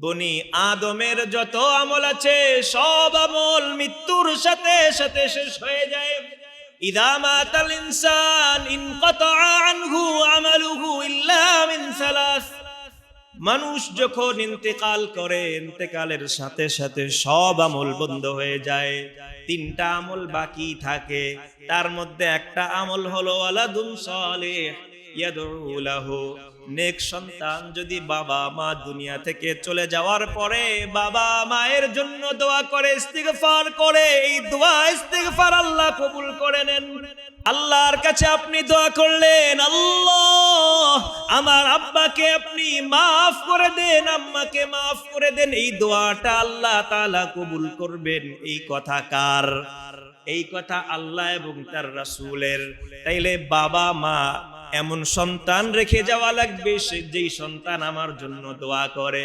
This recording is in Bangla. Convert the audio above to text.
বনি আদমের যত আমল আছে সব আমল মৃত্যুর সাথে সাথে শেষ হয়ে যায়। ইযা মাতাল ইনসান ইনকাতা আনহু আমালুহু ইল্লা মিন সালাস। মানুষ যখন ইন্তেকাল করে ইন্তেকালের সাথে সাথে সব আমল বন্ধ হয়ে যায়, তিনটা আমল বাকি থাকে। তার মধ্যে একটা আমল হলো ওয়ালাদুন সালিহ ইয়াদউ লাহু। নেক সন্তান যদি বাবা মা দুনিয়া থেকে চলে যাওয়ার পরে বাবা মায়ের জন্য দোয়া করে, ইস্তিগফার করে, এই দোয়া ইস্তিগফার আল্লাহ কবুল করে নেন। আল্লাহর কাছে আপনি দোয়া করলেন, আল্লাহ আমার আব্বাকে আপনি মাফ করে দেন, আম্মাকে মাফ করে দেন, এই দোয়াটা আল্লাহ তাআলা কবুল করবেন। এই কথা কার? এই কথা আল্লাহ এবং তার রাসূলের। তাইলে বাবা মা এমন সন্তান রেখে যাওয়া লাগবে যেই সন্তান আমার জন্য দোয়া করে।